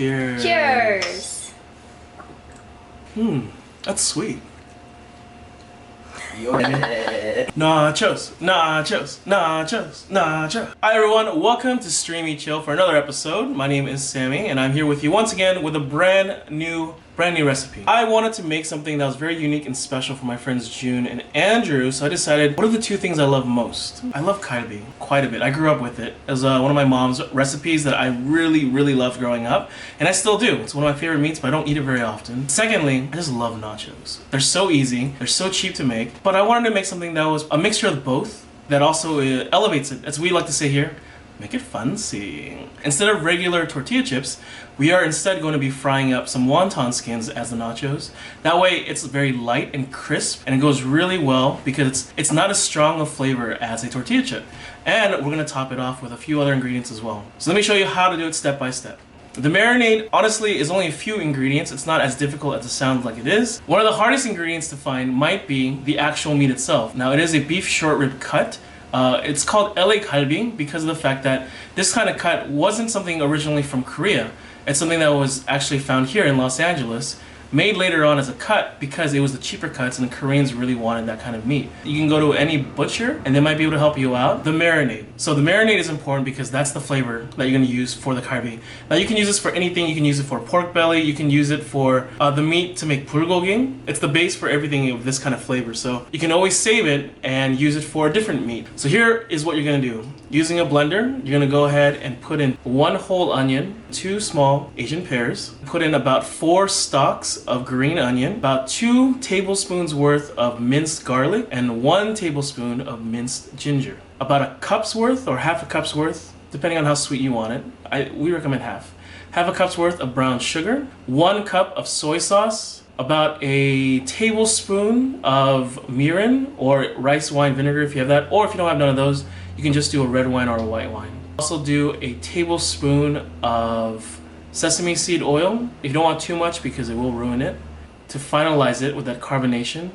Cheers. Cheers. That's sweet. Nachos, nachos, nachos, nachos. Hi everyone, welcome to Streamy Chill for another episode. My name is Sammy and I'm here with you once again with a brand new recipe. I wanted to make something that was very unique and special for my friends June and Andrew, so I decided, what are the two things I love most? I love Galbi quite a bit. I grew up with it as one of my mom's recipes that I really loved growing up, and I still do. It's one of my favorite meats, but I don't eat it very often. Secondly, I just love nachos. They're so easy, they're so cheap to make, but I wanted to make something that was a mixture of both that also elevates it, as we like to say here, make it fancy. Instead of regular tortilla chips, we are instead going to be frying up some wonton skins as the nachos. That way it's very light and crisp, and it goes really well because it's not as strong of flavor as a tortilla chip. And we're going to top it off with a few other ingredients as well. So let me show you how to do it step by step. The marinade, honestly, is only a few ingredients. It's not as difficult as it sounds like it is. One of the hardest ingredients to find might be the actual meat itself. Now, it is a beef short rib cut. It's called LA Galbi because of the fact that this kind of cut wasn't something originally from Korea. It's something that was actually found here in Los Angeles, made later on as a cut because it was the cheaper cuts and the Koreans really wanted that kind of meat. You can go to any butcher and they might be able to help you out. The marinade. So the marinade is important because that's the flavor that you're going to use for the Galbi. Now you can use this for anything. You can use it for pork belly. You can use it for the meat to make bulgogi. It's the base for everything of this kind of flavor. So you can always save it and use it for a different meat. So here is what you're going to do. Using a blender, you're going to go ahead and put in 1 whole onion, 2 small Asian pears, put in about 4 stalks of green onion, about 2 tablespoons worth of minced garlic, and 1 tablespoon of minced ginger. About a cup's worth or half a cup's worth, depending on how sweet you want it. We recommend half. Half a cup's worth of brown sugar, 1 cup of soy sauce, about a tablespoon of mirin or rice wine vinegar if you have that, or if you don't have none of those, you can just do a red wine or a white wine. Also do a tablespoon of sesame seed oil. You don't want too much because it will ruin it. To finalize it with that carbonation,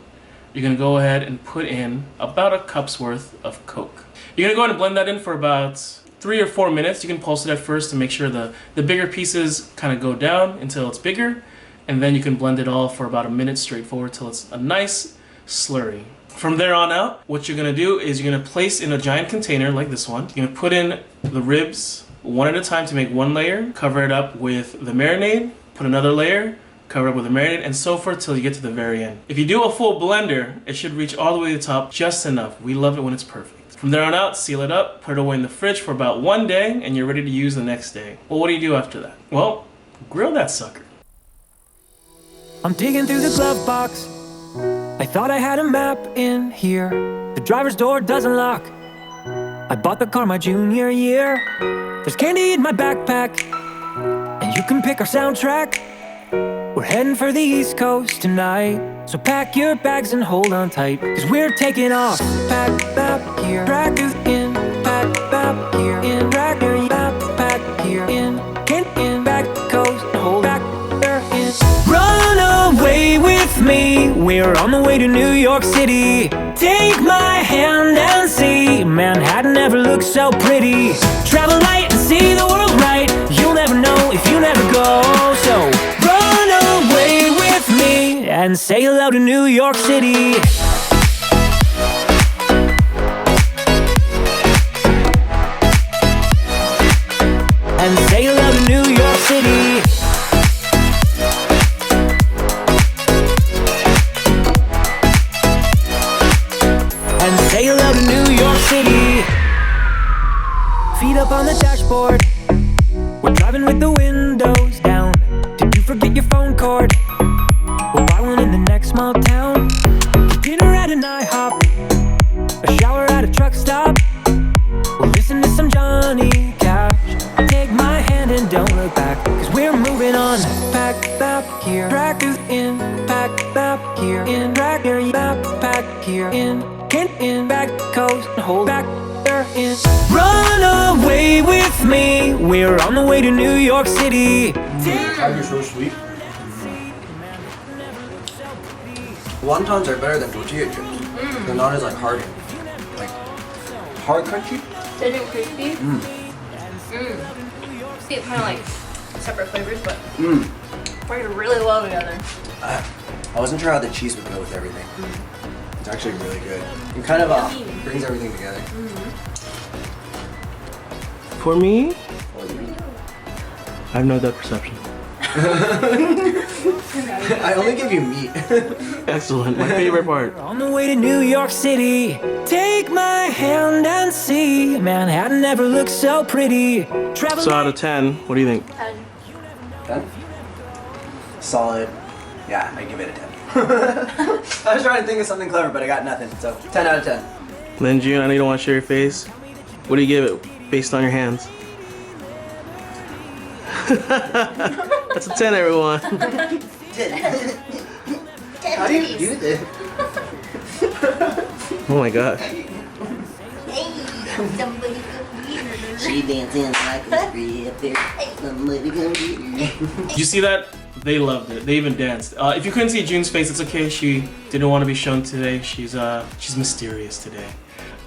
you're gonna go ahead and put in about a cup's worth of Coke. You're gonna go ahead and blend that in for about 3 or 4 minutes. You can pulse it at first to make sure the bigger pieces kind of go down until it's bigger, and then you can blend it all for about a minute straightforward till it's a nice slurry. From there on out, what you're gonna do is you're gonna place in a giant container like this one. You're gonna put in the ribs one at a time to make 1 layer, cover it up with the marinade, put another layer, cover it up with the marinade, and so forth till you get to the very end. If you do a full blender, it should reach all the way to the top just enough. We love it when it's perfect. From there on out, seal it up, put it away in the fridge for about 1 day, and you're ready to use the next day. Well, what do you do after that? Well, grill that sucker. I'm digging through the glove box. I thought I had a map in here. The driver's door doesn't lock. I bought the car my junior year. There's candy in my backpack, and you can pick our soundtrack. We're heading for the East Coast tonight, so pack your bags and hold on tight, cause we're taking off. Pack up here, drag in, pack up here, in, drag your backpack here, in back coast, hold back there in. Run away with me, we're on the way to New York City. Take my hand and see, Manhattan never looks so pretty. Travel light and see the world right, you'll never know if you never go. So run away with me and say hello to New York City. And say hello to New York City. And say hello to New York City. Feet up on the dashboard, we're driving with the windows down. Did you forget your phone cord? We'll buy one in the next small town. Dinner at an IHOP, a shower at a truck stop. We'll listen to some Johnny Cash. Take my hand and don't look back, cause we're moving on. Pack up here, drag in, pack up here, in, drag your backpack here, in back coast, hold back there in. Run away with me, we're on the way to New York City. Galbi's so sweet. Wontons are better than tortilla chips. They're not as hard crunchy. Is it crispy? See, it kind of separate flavors, but work really well together. I wasn't sure how the cheese would go with everything. It's actually really good. It kind of brings everything together. For me, I have no depth perception. I only give you meat. Excellent, my favorite part. On the way to New York City, take my hand and see. Manhattan never looked so pretty. Travel So out of 10, what do you think? 10? Solid. Yeah, I give it a 10. I was trying to think of something clever, but I got nothing. So 10 out of 10. Then June, I know you don't want to share your face. What do you give it based on your hands? That's a 10, everyone. How do you do this? Oh my gosh. She dancing like a stripper. Somebody come get her. Did you see that? They loved it. They even danced. If you couldn't see June's face, it's okay. She didn't want to be shown today. She's mysterious today.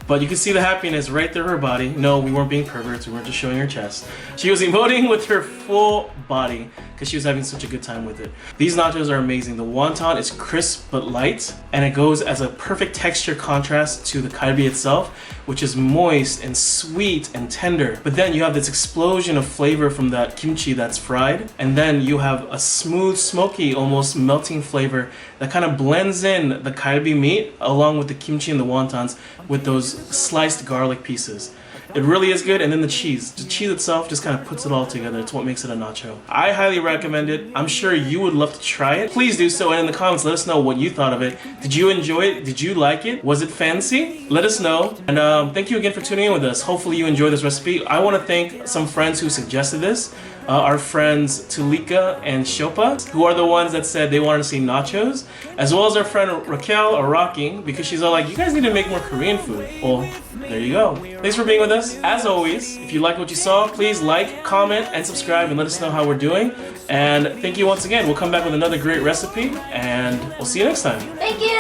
But you can see the happiness right through her body. No, we weren't being perverts. We weren't just showing her chest. She was emoting with her full body because she was having such a good time with it. These nachos are amazing. The wonton is crisp but light, and it goes as a perfect texture contrast to the kalbi itself, which is moist and sweet and tender. But then you have this explosion of flavor from that kimchi that's fried, and then you have a smooth, smoky, almost melting flavor that kind of blends in the kalbi meat along with the kimchi and the wontons with those sliced garlic pieces. It really is good, and then the cheese. The cheese itself just kind of puts it all together. It's what makes it a nacho. I highly recommend it. I'm sure you would love to try it. Please do so, and in the comments, let us know what you thought of it. Did you enjoy it? Did you like it? Was it fancy? Let us know. And thank you again for tuning in with us. Hopefully you enjoyed this recipe. I want to thank some friends who suggested this. Our friends Tulika and Shopa, who are the ones that said they wanted to see nachos, as well as our friend Raquel or Rocky, because she's all like, you guys need to make more Korean food. Well, there you go. Thanks for being with us. As always, if you like what you saw, please like, comment, and subscribe and let us know how we're doing. And thank you once again. We'll come back with another great recipe, and we'll see you next time. Thank you!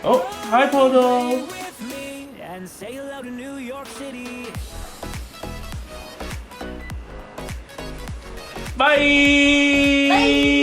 Oh, hi Podo! and say hello to New York City. Bye! Bye!